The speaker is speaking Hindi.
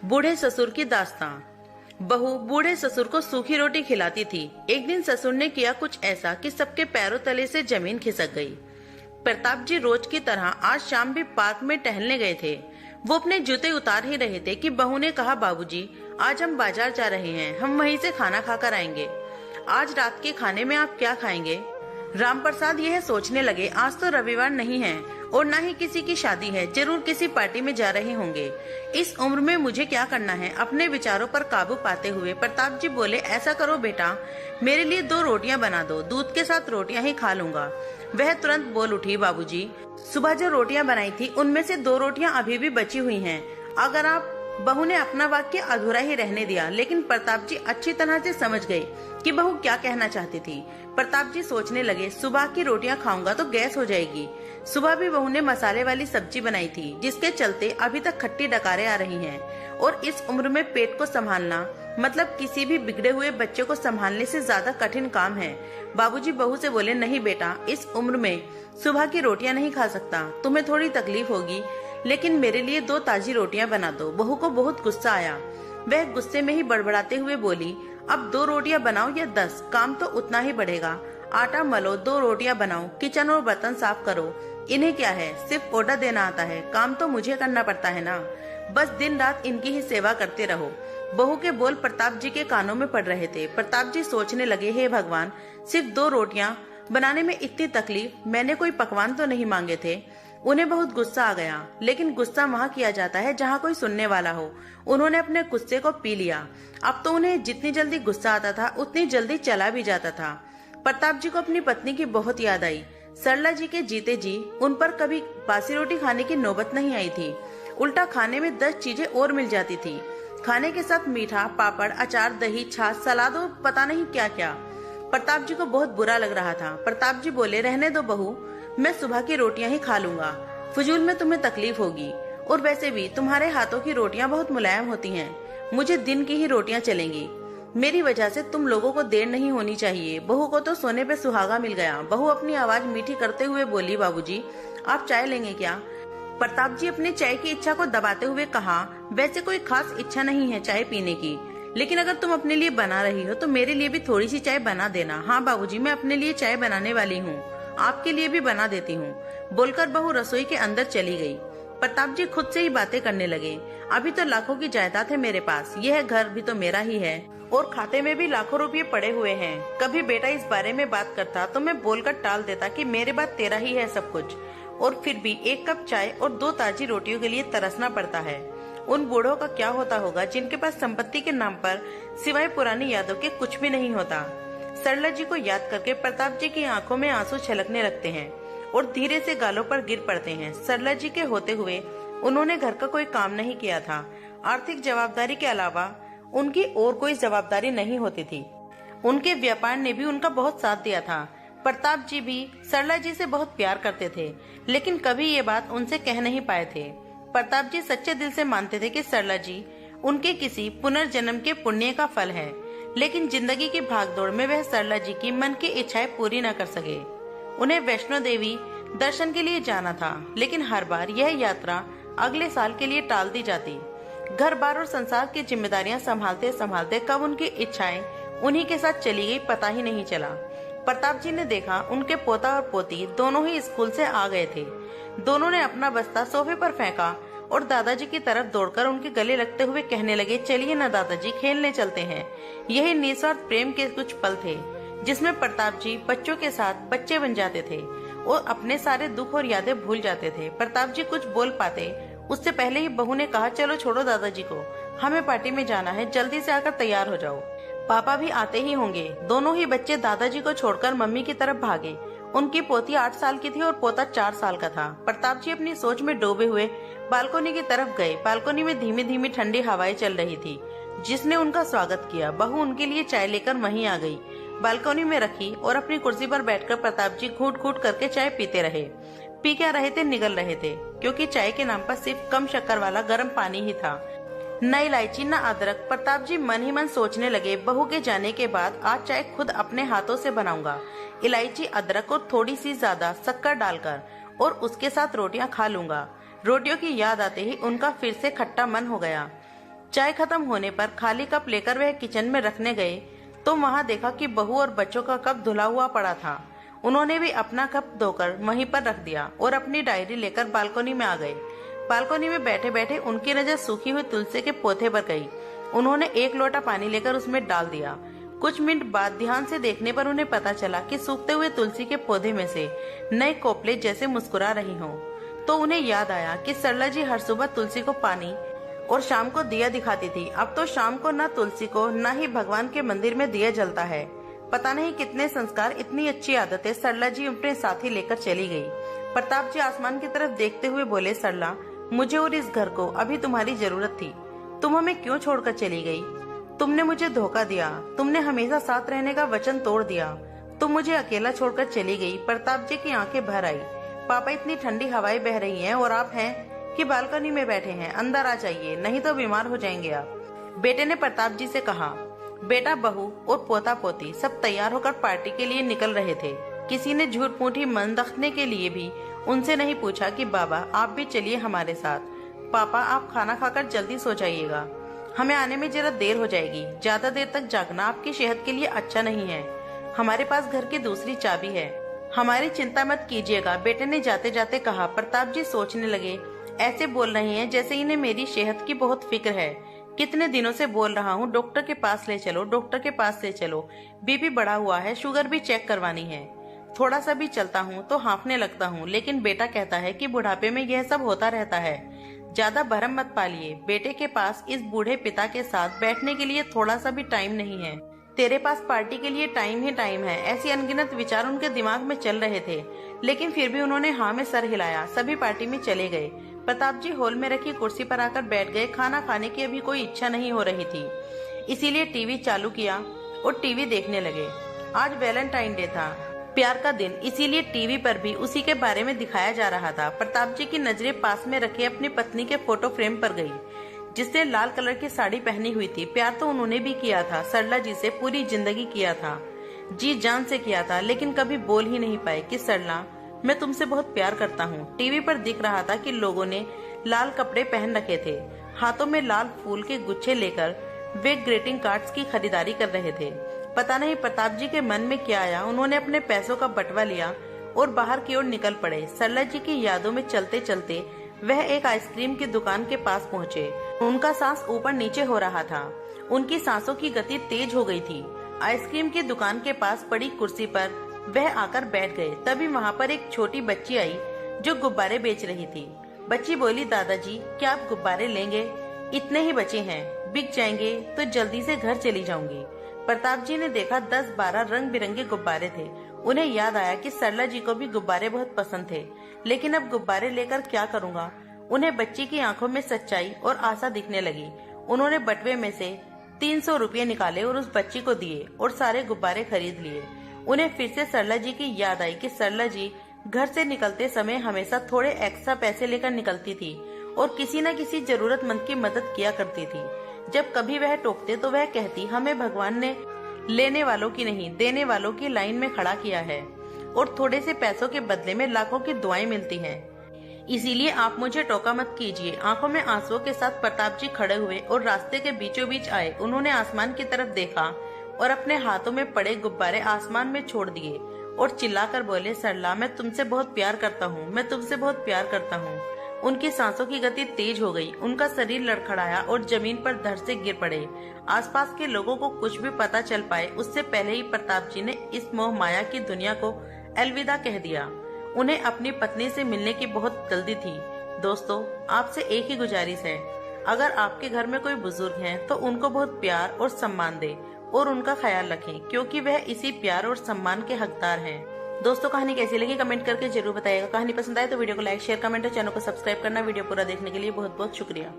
बूढ़े ससुर की दास्तां। बहू बूढ़े ससुर को सूखी रोटी खिलाती थी। एक दिन ससुर ने किया कुछ ऐसा कि सबके पैरों तले से जमीन खिसक गई। प्रताप जी रोज की तरह आज शाम भी पार्क में टहलने गए थे। वो अपने जूते उतार ही रहे थे कि बहू ने कहा, बाबूजी आज हम बाजार जा रहे हैं, हम वहीं से खाना खाकर आएंगे। आज रात के खाने में आप क्या खाएंगे? रामप्रसाद यह सोचने लगे, आज तो रविवार नहीं है और न ही किसी की शादी है, जरूर किसी पार्टी में जा रहे होंगे। इस उम्र में मुझे क्या करना है? अपने विचारों पर काबू पाते हुए प्रताप जी बोले, ऐसा करो बेटा, मेरे लिए 2 रोटियां बना दो, दूध के साथ रोटियां ही खा लूंगा। वह तुरंत बोल उठी, बाबूजी सुबह जो रोटियां बनाई थी उनमें से 2 रोटियां अभी भी बची हुई हैं। अगर आप बहू ने अपना वाक्य अधूरा ही रहने दिया, लेकिन प्रताप जी अच्छी तरह से समझ गए कि बहू क्या कहना चाहती थी। प्रताप जी सोचने लगे, सुबह की रोटियां खाऊंगा तो गैस हो जाएगी। सुबह भी बहू ने मसाले वाली सब्जी बनाई थी, जिसके चलते अभी तक खट्टी डकारें आ रही हैं। और इस उम्र में पेट को संभालना मतलब किसी भी बिगड़े हुए बच्चे को संभालने से ज्यादा कठिन काम है। बाबूजी बहू से बोले, नहीं बेटा, इस उम्र में सुबह की रोटियां नहीं खा सकता, तुम्हें थोड़ी तकलीफ होगी, लेकिन मेरे लिए 2 ताजी रोटियां बना दो। बहू को बहुत गुस्सा आया। वह गुस्से में ही बड़बड़ाते हुए बोली, अब 2 रोटियां बनाओ या 10, काम तो उतना ही बढ़ेगा। आटा मलो, 2 रोटियां बनाओ, किचन और बर्तन साफ करो। इन्हें क्या है, सिर्फ ऑर्डर देना आता है, काम तो मुझे करना पड़ता है ना। बस दिन रात इनकी ही सेवा करते रहो। बहू के बोल प्रताप जी के कानों में पड़ रहे थे। प्रताप जी सोचने लगे, हे भगवान, सिर्फ 2 रोटियां बनाने में इतनी तकलीफ, मैंने कोई पकवान तो नहीं मांगे थे। उन्हें बहुत गुस्सा आ गया, लेकिन गुस्सा वहाँ किया जाता है जहाँ कोई सुनने वाला हो। उन्होंने अपने गुस्से को पी लिया। अब तो उन्हें जितनी जल्दी गुस्सा आता था उतनी जल्दी चला भी जाता था। प्रताप जी को अपनी पत्नी की बहुत याद आई। सरला जी के जीते जी उन पर कभी बासी रोटी खाने की नौबत नहीं आई थी। उल्टा खाने में 10 चीजें और मिल जाती थी। खाने के साथ मीठा, पापड़, अचार, दही, छाछ, सलाद और पता नहीं क्या क्या। प्रताप जी को बहुत बुरा लग रहा था। प्रताप जी बोले, रहने दो बहू, मैं सुबह की रोटियां ही खा लूंगा, फजूल में तुम्हें तकलीफ होगी। और वैसे भी तुम्हारे हाथों की रोटियां बहुत मुलायम होती हैं, मुझे दिन की ही रोटियां चलेंगी। मेरी वजह से तुम लोगों को देर नहीं होनी चाहिए। बहू को तो सोने पे सुहागा मिल गया। बहू अपनी आवाज मीठी करते हुए बोली, बाबूजी आप चाय लेंगे क्या? प्रताप जी अपने चाय की इच्छा को दबाते हुए कहा, वैसे कोई खास इच्छा नहीं है चाय पीने की, लेकिन अगर तुम अपने लिए बना रही हो तो मेरे लिए भी थोड़ी सी चाय बना देना। हाँ बाबूजी, मैं अपने लिए चाय बनाने वाली हूँ, आपके लिए भी बना देती हूँ। बोलकर बहू रसोई के अंदर चली गई। प्रताप जी खुद से ही बातें करने लगे, अभी तो लाखों की जायदाद है मेरे पास, यह घर भी तो मेरा ही है और खाते में भी लाखों रुपये पड़े हुए हैं। कभी बेटा इस बारे में बात करता तो मैं बोलकर टाल देता कि मेरे बाद तेरा ही है सब कुछ, और फिर भी 1 कप चाय और 2 ताजी रोटियों के लिए तरसना पड़ता है। उन बूढ़ों का क्या होता होगा जिनके पास संपत्ति के नाम पर सिवाय पुरानी यादों के कुछ भी नहीं होता। सरला जी को याद करके प्रताप जी की आंखों में आंसू छलकने लगते हैं और धीरे से गालों पर गिर पड़ते हैं। सरला जी के होते हुए उन्होंने घर का कोई काम नहीं किया था। आर्थिक जवाबदारी के अलावा उनकी और कोई जवाबदारी नहीं होती थी। उनके व्यापार ने भी उनका बहुत साथ दिया था। प्रताप जी भी सरला जी से बहुत प्यार करते थे, लेकिन कभी ये बात उनसे कह नहीं पाए थे। प्रताप जी सच्चे दिल से मानते थे कि सरला जी उनके किसी पुनर्जन्म के पुण्य का फल है, लेकिन जिंदगी की भागदौड़ में वह सरला जी की मन की इच्छाएं पूरी न कर सके। उन्हें वैष्णो देवी दर्शन के लिए जाना था, लेकिन हर बार यह यात्रा अगले साल के लिए टाल दी जाती। घर बार और संसार की जिम्मेदारियां संभालते संभालते कब उनकी इच्छाएं उन्हीं के साथ चली गई पता ही नहीं चला। प्रताप जी ने देखा उनके पोता और पोती दोनों ही स्कूल से आ गए थे। दोनों ने अपना बस्ता सोफे पर फेंका और दादाजी की तरफ दौड़कर उनके गले लगते हुए कहने लगे, चलिए ना दादाजी, खेलने चलते हैं। यही निस्वार्थ प्रेम के कुछ पल थे जिसमें प्रताप जी बच्चों के साथ बच्चे बन जाते थे और अपने सारे दुख और यादें भूल जाते थे। प्रताप जी कुछ बोल पाते उससे पहले ही बहू ने कहा, चलो छोड़ो दादाजी को, हमें पार्टी में जाना है, जल्दी से आकर तैयार हो जाओ, पापा भी आते ही होंगे। दोनों ही बच्चे दादाजी को छोड़कर मम्मी की तरफ भागे। उनकी पोती 8 साल की थी और पोता 4 साल का था। प्रताप जी अपनी सोच में डूबे हुए बालकोनी की तरफ गए। बालकोनी में धीमी धीमी ठंडी हवाएं चल रही थी, जिसने उनका स्वागत किया। बहू उनके लिए चाय लेकर वहीं आ गई, बालकोनी में रखी और अपनी कुर्सी पर बैठकर प्रताप जी घूट घूट करके चाय पीते रहे। पी क्या रहे थे, निगल रहे थे, क्योंकि चाय के नाम पर सिर्फ कम शक्कर वाला गर्म पानी ही था, न इलायची न अदरक। प्रताप जी मन ही मन सोचने लगे, बहू के जाने के बाद आज चाय खुद अपने हाथों से बनाऊंगा, इलायची, अदरक और थोड़ी सी ज्यादा शक्कर डालकर, और उसके साथ रोटियां खा लूंगा। रोटियों की याद आते ही उनका फिर से खट्टा मन हो गया। चाय खत्म होने पर खाली कप लेकर वह किचन में रखने गए तो वहां देखा कि बहू और बच्चों का कप धुला हुआ पड़ा था। उन्होंने भी अपना कप धोकर वहीं पर रख दिया और अपनी डायरी लेकर बालकनी में आ गए। बालकनी में बैठे बैठे उनकी नजर सूखी हुई तुलसी के पौधे पर गई। उन्होंने एक लोटा पानी लेकर उसमें डाल दिया। कुछ मिनट बाद ध्यान से देखने पर उन्हें पता चला कि सूखते हुए तुलसी के पौधे में से नए कोपले जैसे मुस्कुरा रही हों। तो उन्हें याद आया कि सरला जी हर सुबह तुलसी को पानी और शाम को दिया दिखाती थी। अब तो शाम को न तुलसी को न ही भगवान के मंदिर में दिया जलता है। पता नहीं कितने संस्कार, इतनी अच्छी आदतें सरला जी अपने साथ ही लेकर चली गई। प्रताप जी आसमान की तरफ देखते हुए बोले, सरला, मुझे और इस घर को अभी तुम्हारी जरूरत थी। तुम हमें क्यों छोड़कर चली गई? तुमने मुझे धोखा दिया। तुमने हमेशा साथ रहने का वचन तोड़ दिया। तुम मुझे अकेला छोड़कर चली गई। प्रताप जी की आंखें भर आई। पापा, इतनी ठंडी हवाएं बह रही हैं और आप हैं कि बालकनी में बैठे हैं। अंदर आ जाइए, नहीं तो बीमार हो जाएंगे आप। बेटे ने प्रताप जी से कहा। बेटा, बहू और पोता पोती सब तैयार होकर पार्टी के लिए निकल रहे थे। किसी ने झूठ मूठी मन रखने के लिए भी उनसे नहीं पूछा कि बाबा आप भी चलिए हमारे साथ। पापा, आप खाना खाकर जल्दी सो जाइएगा, हमें आने में जरा देर हो जाएगी। ज्यादा देर तक जागना आपकी सेहत के लिए अच्छा नहीं है। हमारे पास घर की दूसरी चाबी है, हमारी चिंता मत कीजिएगा, बेटे ने जाते जाते कहा। प्रताप जी सोचने लगे, ऐसे बोल रही हैं जैसे इन्हें मेरी सेहत की बहुत फिक्र है। कितने दिनों से बोल रहा हूँ, डॉक्टर के पास ले चलो, डॉक्टर के पास ले चलो। बीपी बढ़ा हुआ है, शुगर भी चेक करवानी है। थोड़ा सा भी चलता हूँ तो हाँफने लगता हूँ, लेकिन बेटा कहता है कि बुढ़ापे में यह सब होता रहता है। ज्यादा भरम मत पालिए। बेटे के पास इस बूढ़े पिता के साथ बैठने के लिए थोड़ा सा भी टाइम नहीं है। तेरे पास पार्टी के लिए टाइम ही टाइम है। ऐसी अनगिनत विचार उनके दिमाग में चल रहे थे, लेकिन फिर भी उन्होंने हाँ में सर हिलाया। सभी पार्टी में चले गए। प्रताप जी हॉल में रखी कुर्सी पर आकर बैठ गए। खाना खाने की अभी कोई इच्छा नहीं हो रही थी, इसीलिए टीवी चालू किया और टीवी देखने लगे। आज वैलेंटाइन डे था, प्यार का दिन, इसीलिए टीवी पर भी उसी के बारे में दिखाया जा रहा था। प्रताप जी की नजरें पास में रखे अपनी पत्नी के फोटो फ्रेम पर गई, जिसने लाल कलर की साड़ी पहनी हुई थी। प्यार तो उन्होंने भी किया था, सरला जी से पूरी जिंदगी किया था, जी जान से किया था, लेकिन कभी बोल ही नहीं पाए कि सरला, मैं तुमसे बहुत प्यार करता हूँ। टीवी पर दिख रहा था कि लोगों ने लाल कपड़े पहन रखे थे, हाथों में लाल फूल के गुच्छे लेकर वे ग्रीटिंग कार्ड्स की खरीदारी कर रहे थे। पता नहीं प्रताप जी के मन में क्या आया, उन्होंने अपने पैसों का बटवा लिया और बाहर की ओर निकल पड़े। सरला जी की यादों में चलते चलते वह एक आइसक्रीम की दुकान के पास पहुँचे। उनका सांस ऊपर नीचे हो रहा था, उनकी सांसों की गति तेज हो गई थी। आइसक्रीम की दुकान के पास पड़ी कुर्सी पर वह आकर बैठ गए। तभी वहाँ पर एक छोटी बच्ची आई जो गुब्बारे बेच रही थी। बच्ची बोली, दादाजी क्या आप गुब्बारे लेंगे? इतने ही बचे हैं, बिक जाएंगे तो जल्दी से घर चली जाऊंगी। प्रताप जी ने देखा 10-12 रंग बिरंगे गुब्बारे थे। उन्हें याद आया कि सरला जी को भी गुब्बारे बहुत पसंद थे, लेकिन अब गुब्बारे लेकर क्या करूँगा। उन्हें बच्ची की आंखों में सच्चाई और आशा दिखने लगी। उन्होंने बटवे में से 300 रुपये निकाले और उस बच्ची को दिए और सारे गुब्बारे खरीद लिए। उन्हें फिर से सरला जी की याद आई कि सरला जी घर से निकलते समय हमेशा थोड़े एक्स्ट्रा पैसे लेकर निकलती थी और किसी न किसी जरूरतमंद की मदद किया करती थी। जब कभी वह टोकते तो वह कहती, हमें भगवान ने लेने वालों की नहीं, देने वालों की लाइन में खड़ा किया है और थोड़े से पैसों के बदले में लाखों की दुआएं मिलती हैं। इसीलिए आप मुझे टोका मत कीजिए। आंखों में आंसुओं के साथ प्रताप जी खड़े हुए और रास्ते के बीचों बीच आए। उन्होंने आसमान की तरफ देखा और अपने हाथों में पड़े गुब्बारे आसमान में छोड़ दिए और चिल्लाकर बोले, सरला, मैं तुमसे बहुत प्यार करता हूँ, मैं तुमसे बहुत प्यार करता हूँ। उनकी सांसों की गति तेज हो गई, उनका शरीर लड़खड़ाया और जमीन पर धड़ से गिर पड़े। आसपास के लोगों को कुछ भी पता चल पाए उससे पहले ही प्रताप जी ने इस मोह माया की दुनिया को अलविदा कह दिया। उन्हें अपनी पत्नी से मिलने की बहुत जल्दी थी। दोस्तों, आपसे एक ही गुजारिश है, अगर आपके घर में कोई बुजुर्ग हैं तो उनको बहुत प्यार और सम्मान दें और उनका ख्याल रखें, क्योंकि वह इसी प्यार और सम्मान के हकदार हैं। दोस्तों, कहानी कैसी लगी कमेंट करके जरूर बताइएगा। कहानी पसंद आए तो वीडियो को लाइक, शेयर, कमेंट और चैनल को सब्सक्राइब करना। वीडियो पूरा देखने के लिए बहुत बहुत शुक्रिया।